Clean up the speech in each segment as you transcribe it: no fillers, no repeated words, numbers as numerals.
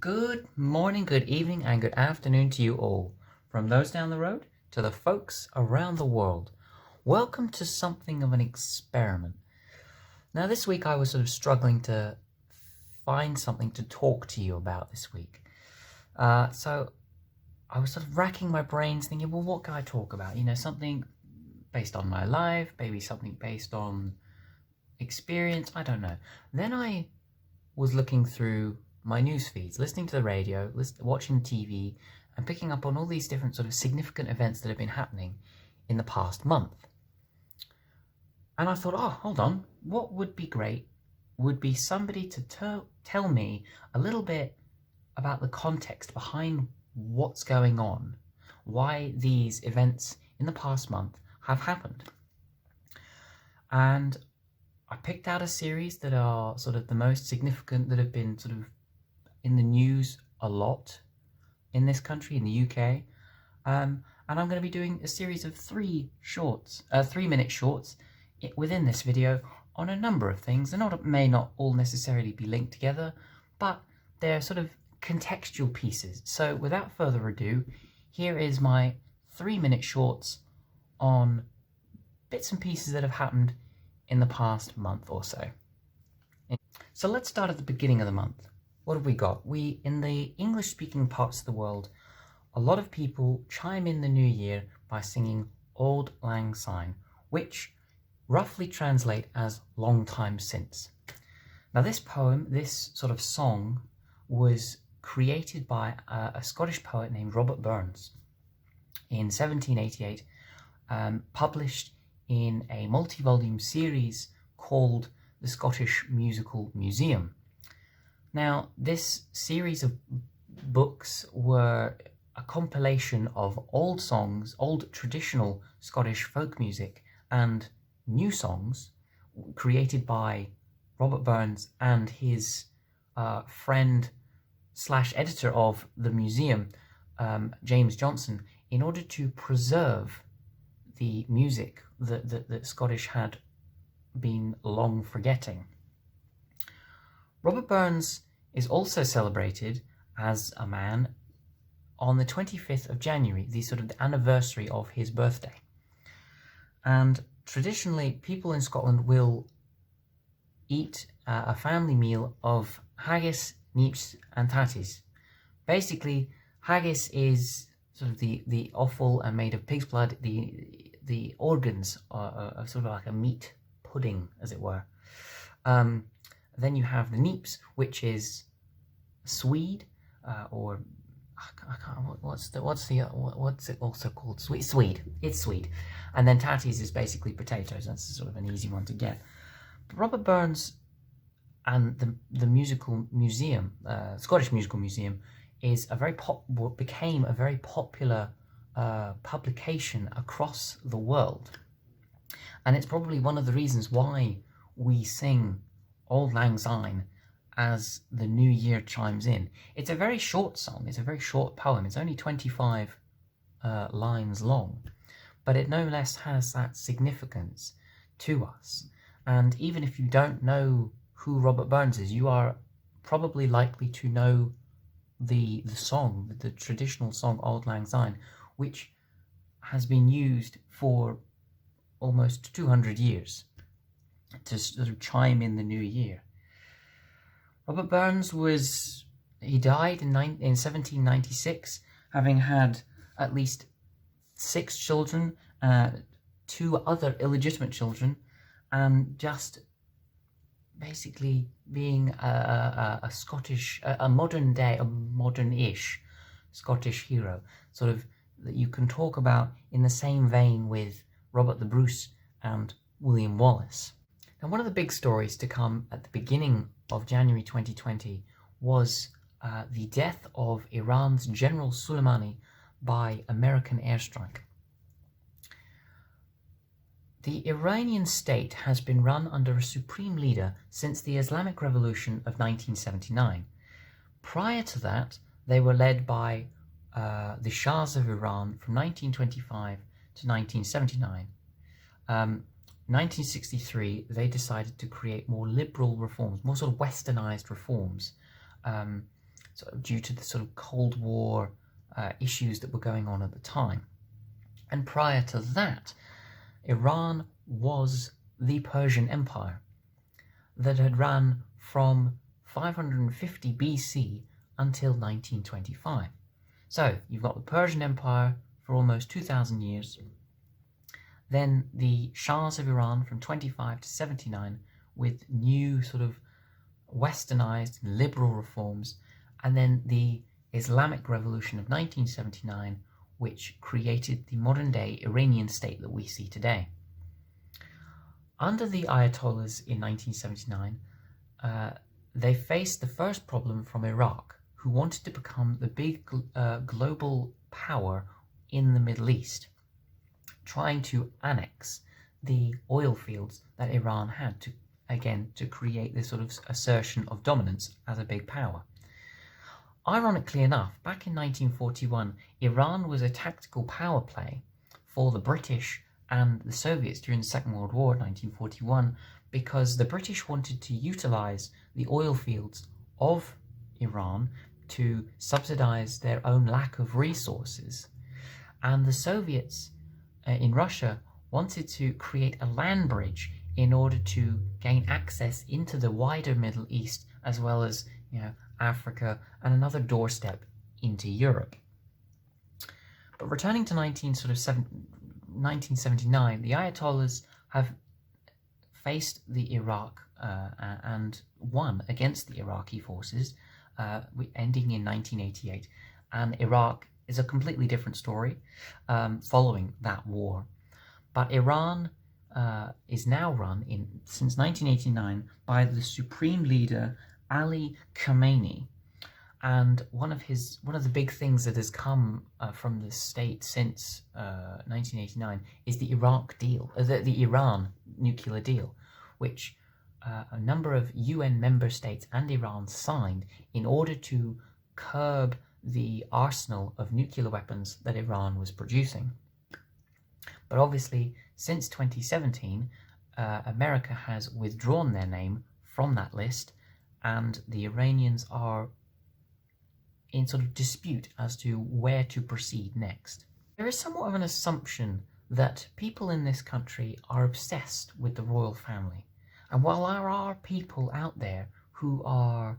Good morning, good evening, and good afternoon to you all. From those down the road to the folks around the world. Welcome to something of an experiment. Now, this week I was sort of struggling to find something to talk to you about this week. So I was sort of racking my brains thinking, well, what can I talk about? Something based on my life, maybe something based on experience, I don't know. Then I was looking through my news feeds, listening to the radio, watching TV, and picking up on all these different sort of significant events that have been happening in the past month. And I thought, oh, hold on, what would be great would be somebody to tell me a little bit about the context behind what's going on, why these events in the past month have happened. And I picked out a series that are sort of the most significant, that have been sort of in the news a lot in this country, in the UK. And I'm going to be doing a series of 3-minute shorts within this video on a number of things. They may not all necessarily be linked together, but they're sort of contextual pieces. So without further ado, here is my 3-minute shorts on bits and pieces that have happened in the past month or so. So let's start at the beginning of the month. What have we got? In the English-speaking parts of the world, a lot of people chime in the new year by singing Auld Lang Syne, which roughly translate as long time since. Now this poem, this sort of song, was created by a Scottish poet named Robert Burns in 1788, published in a multi-volume series called The Scottish Musical Museum. Now, this series of books were a compilation of old songs, old traditional Scottish folk music, and new songs created by Robert Burns and his friend / editor of the museum, James Johnson, in order to preserve the music that Scottish had been long forgetting. Robert Burns is also celebrated as a man on the 25th of January, the sort of the anniversary of his birthday. And traditionally, people in Scotland will eat a family meal of haggis, neeps, and tatties. Basically, haggis is sort of the offal and made of pig's blood. The organs are sort of like a meat pudding, as it were. Then you have the neeps, which is swede, or I can't. What's it also called? Swede. It's swede. And then tatties is basically potatoes. That's sort of an easy one to get. But Robert Burns and the musical museum, Scottish Musical Museum, became a very popular publication across the world, and it's probably one of the reasons why we sing Auld Lang Syne as the new year chimes in. It's a very short song, it's a very short poem, it's only 25 lines long, but it no less has that significance to us. And even if you don't know who Robert Burns is, you are probably likely to know the song, the traditional song Auld Lang Syne, which has been used for almost 200 years to sort of chime in the new year. Robert Burns died in 1796, having had at least 6 children, 2 other illegitimate children, and just basically being a Scottish, a modern-ish Scottish hero, sort of that you can talk about in the same vein with Robert the Bruce and William Wallace. Now, one of the big stories to come at the beginning of January 2020 was the death of Iran's General Soleimani by American airstrike. The Iranian state has been run under a supreme leader since the Islamic Revolution of 1979. Prior to that, they were led by the Shahs of Iran from 1925 to 1979. 1963, they decided to create more liberal reforms, more sort of westernized reforms, sort of due to the sort of Cold War issues that were going on at the time. And prior to that, Iran was the Persian Empire that had run from 550 BC until 1925. So you've got the Persian Empire for almost 2,000 years, then the Shahs of Iran from 25 to 79 with new sort of westernized liberal reforms, and then the Islamic Revolution of 1979, which created the modern-day Iranian state that we see today. Under the Ayatollahs in 1979, they faced the first problem from Iraq, who wanted to become the big global power in the Middle East, trying to annex the oil fields that Iran had to create this sort of assertion of dominance as a big power. Ironically enough, back in 1941, Iran was a tactical power play for the British and the Soviets during the Second World War in 1941, because the British wanted to utilize the oil fields of Iran to subsidize their own lack of resources. And the Soviets in Russia wanted to create a land bridge in order to gain access into the wider Middle East, as well as, Africa, and another doorstep into Europe. But returning to 1979, the Ayatollahs have faced the Iraq and won against the Iraqi forces, ending in 1988. And Iraq is a completely different story following that war. But Iran is now run since 1989 by the supreme leader Ali Khamenei, and one of the big things that has come from the state since 1989 is the the Iran nuclear deal, which a number of UN member states and Iran signed in order to curb the arsenal of nuclear weapons that Iran was producing. But obviously, since 2017, America has withdrawn their name from that list, and the Iranians are in sort of dispute as to where to proceed next. There is somewhat of an assumption that people in this country are obsessed with the royal family. And while there are people out there who are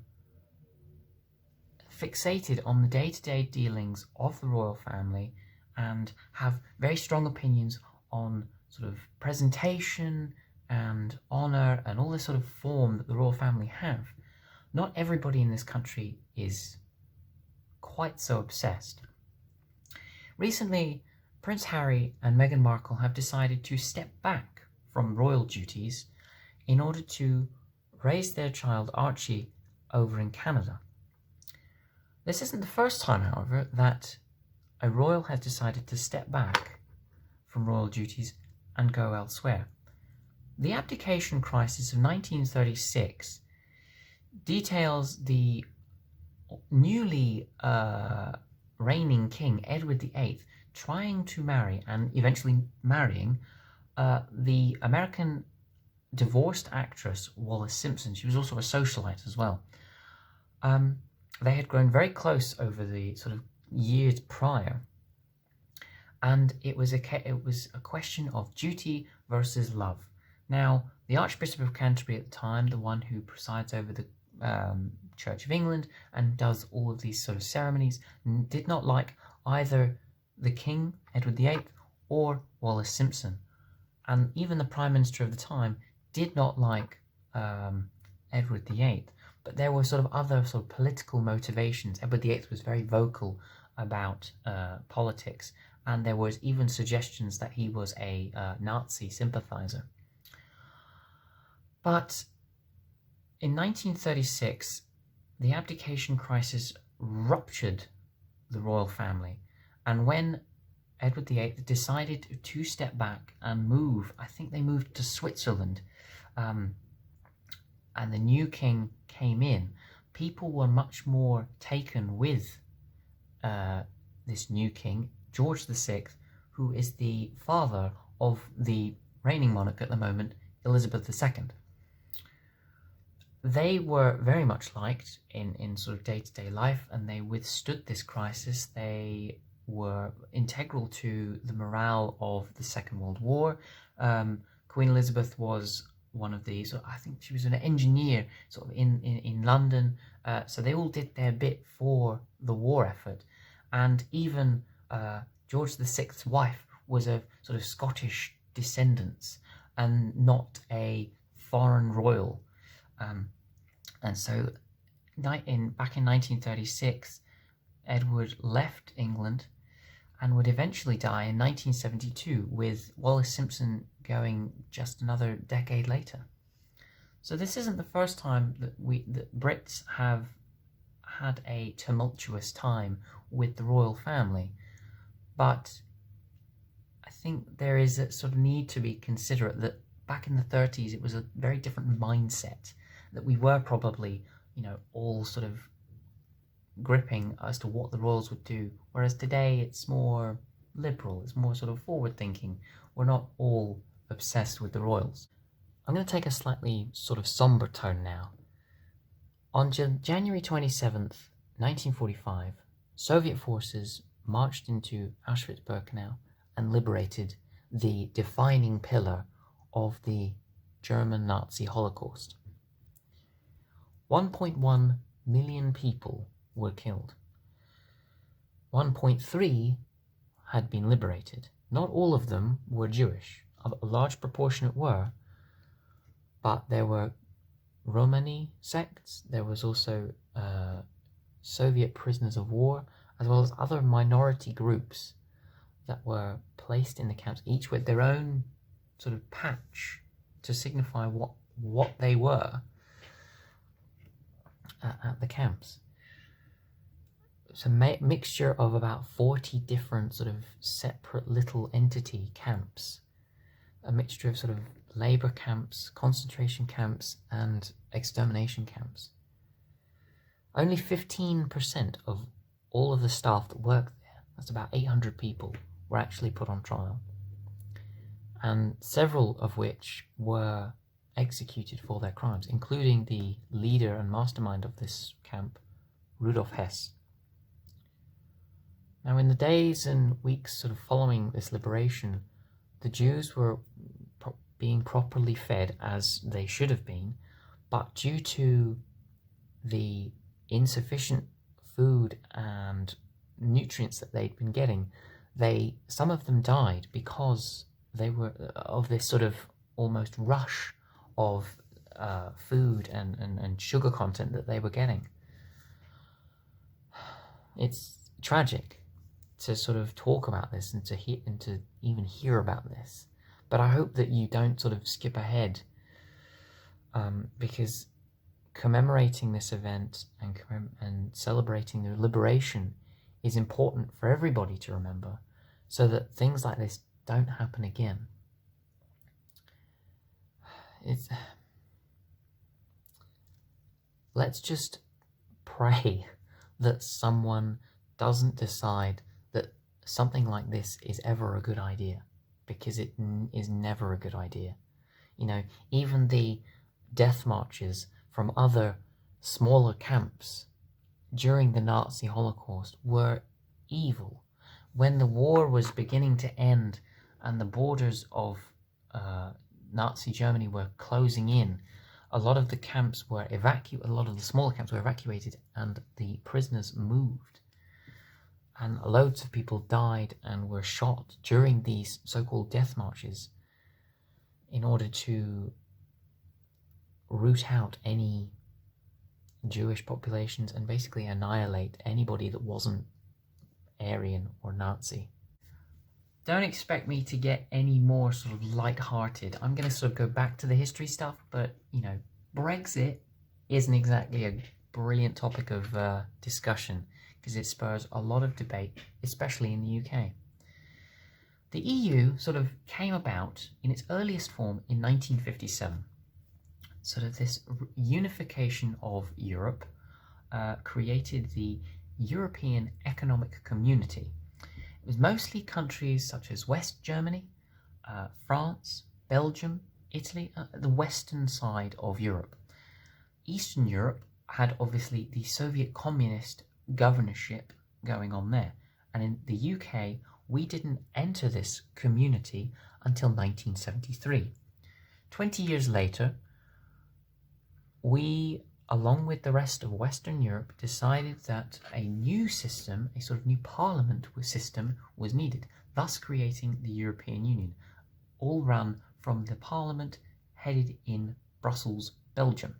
fixated on the day-to-day dealings of the royal family and have very strong opinions on sort of presentation and honour and all this sort of form that the royal family have, not everybody in this country is quite so obsessed. Recently, Prince Harry and Meghan Markle have decided to step back from royal duties in order to raise their child Archie over in Canada. This isn't the first time, however, that a royal has decided to step back from royal duties and go elsewhere. The Abdication Crisis of 1936 details the newly reigning king, Edward VIII, trying to marry and eventually marrying the American divorced actress Wallis Simpson. She was also a socialite as well. They had grown very close over the sort of years prior, and it was a question of duty versus love. Now, the Archbishop of Canterbury at the time, the one who presides over the Church of England and does all of these sort of ceremonies, did not like either the King, Edward VIII, or Wallis Simpson. And even the Prime Minister of the time did not like Edward VIII. But there were sort of other sort of political motivations. Edward VIII was very vocal about politics, and there was even suggestions that he was a Nazi sympathizer. But in 1936, the Abdication Crisis ruptured the royal family, and when Edward VIII decided to step back and move, I think they moved to Switzerland, and the new king came in, people were much more taken with this new king, George VI, who is the father of the reigning monarch at the moment, Elizabeth II. they were very much liked in sort of day-to-day life, and they withstood this crisis. They were integral to the morale of the Second World War. Queen Elizabeth was one of these. I think she was an engineer sort of in London. So they all did their bit for the war effort. And even George VI's wife was of sort of Scottish descendants and not a foreign royal. And so back in 1936, Edward left England and would eventually die in 1972, with Wallis Simpson going just another decade later. So this isn't the first time that Brits have had a tumultuous time with the royal family, but I think there is a sort of need to be considerate that back in the 30s it was a very different mindset, that we were probably, all sort of gripping as to what the royals would do, whereas today it's more liberal, it's more sort of forward thinking. We're not all obsessed with the royals. I'm going to take a slightly sort of somber tone now. On January 27th, 1945, Soviet forces marched into Auschwitz-Birkenau and liberated the defining pillar of the German Nazi Holocaust. 1.1 million people were killed. 1.3 had been liberated. Not all of them were Jewish. A large proportion were, but there were Romani sects. There was also Soviet prisoners of war, as well as other minority groups that were placed in the camps, each with their own sort of patch to signify what they were at the camps. It's a mixture of about 40 different sort of separate little entity camps, a mixture of sort of labor camps, concentration camps, and extermination camps. Only 15% of all of the staff that worked there, that's about 800 people, were actually put on trial, and several of which were executed for their crimes, including the leader and mastermind of this camp, Rudolf Hess. Now, in the days and weeks sort of following this liberation, the Jews were being properly fed as they should have been, but due to the insufficient food and nutrients that they'd been getting, some of them died because they were of this sort of almost rush of food and sugar content that they were getting. It's tragic to sort of talk about this and to even hear about this, but I hope that you don't sort of skip ahead, because commemorating this event and celebrating the liberation is important for everybody to remember, so that things like this don't happen again. Let's just pray that someone doesn't decide that something like this is ever a good idea, because it is never a good idea. Even the death marches from other smaller camps during the Nazi Holocaust were evil. When the war was beginning to end and the borders of Nazi Germany were closing in, a lot of the camps were a lot of the smaller camps were evacuated, and the prisoners moved. And loads of people died and were shot during these so-called death marches in order to root out any Jewish populations and basically annihilate anybody that wasn't Aryan or Nazi. Don't expect me to get any more sort of light-hearted. I'm going to sort of go back to the history stuff, but, Brexit isn't exactly a brilliant topic of discussion, because it spurs a lot of debate, especially in the UK. The EU sort of came about in its earliest form in 1957. Sort of this unification of Europe created the European Economic Community. It was mostly countries such as West Germany, France, Belgium, Italy, the western side of Europe. Eastern Europe had obviously the Soviet communist governorship going on there. And in the UK, we didn't enter this community until 1973. 20 years later, we, along with the rest of Western Europe, decided that a new system, a sort of new parliament system, was needed, thus creating the European Union, all run from the parliament headed in Brussels, Belgium.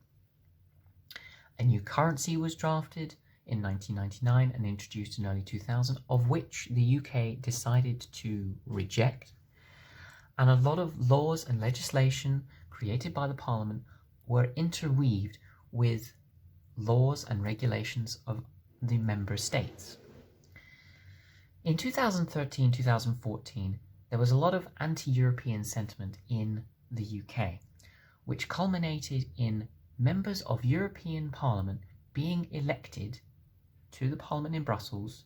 A new currency was drafted in 1999 and introduced in early 2000, of which the UK decided to reject. And a lot of laws and legislation created by the Parliament were interweaved with laws and regulations of the member states. In 2013-2014, there was a lot of anti-European sentiment in the UK, which culminated in members of European Parliament being elected to the Parliament in Brussels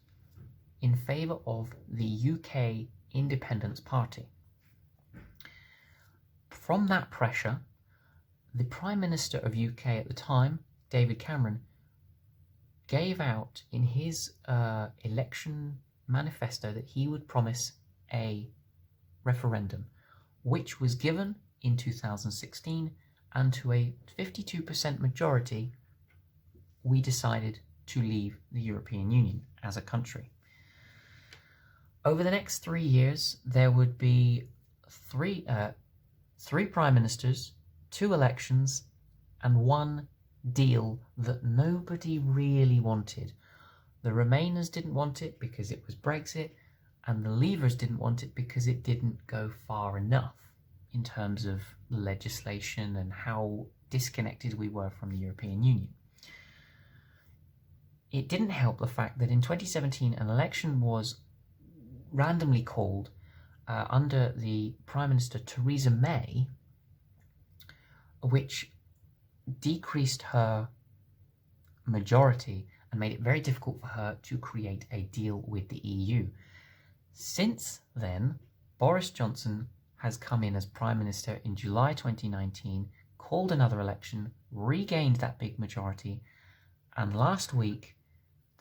in favour of the UK Independence Party. From that pressure, the Prime Minister of UK at the time, David Cameron, gave out in his election manifesto that he would promise a referendum, which was given in 2016, and to a 52% majority, we decided to leave the European Union as a country. Over the next 3 years, there would be three prime ministers, 2 elections, and 1 deal that nobody really wanted. The Remainers didn't want it because it was Brexit, and the Leavers didn't want it because it didn't go far enough in terms of legislation and how disconnected we were from the European Union. It didn't help the fact that in 2017 an election was randomly called under the Prime Minister Theresa May, which decreased her majority and made it very difficult for her to create a deal with the EU. Since then, Boris Johnson has come in as Prime Minister in July 2019, called another election, regained that big majority, and last week,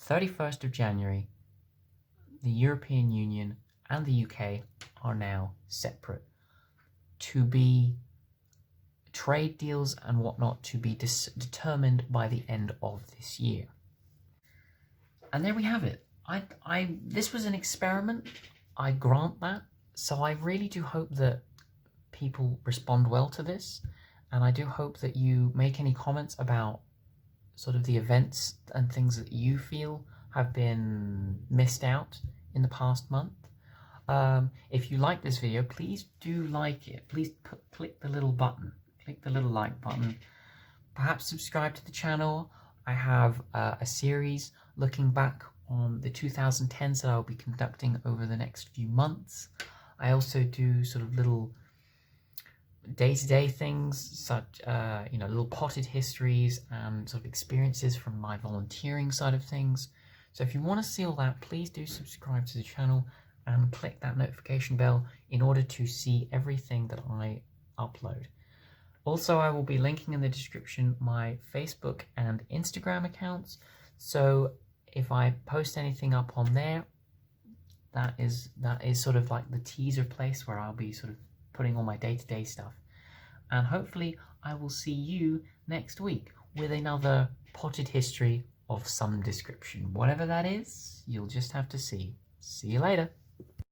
31st of January, the European Union and the UK are now separate. To be trade deals and whatnot to be determined by the end of this year. And there we have it. This was an experiment, I grant that. So I really do hope that people respond well to this, and I do hope that you make any comments about sort of the events and things that you feel have been missed out in the past month. If you like this video, please do like it. Please click the little button. Click the little like button. Perhaps subscribe to the channel. I have a series looking back on the 2010s that I'll be conducting over the next few months. I also do sort of little day-to-day things, such little potted histories and sort of experiences from my volunteering side of things. So if you want to see all that, please do subscribe to the channel and click that notification bell in order to see everything that I upload. Also, I will be linking in the description my Facebook and Instagram accounts. So if I post anything up on there, that is sort of like the teaser place where I'll be sort of putting all my day-to-day stuff. And hopefully I will see you next week with another potted history of some description. Whatever that is, you'll just have to see. See you later.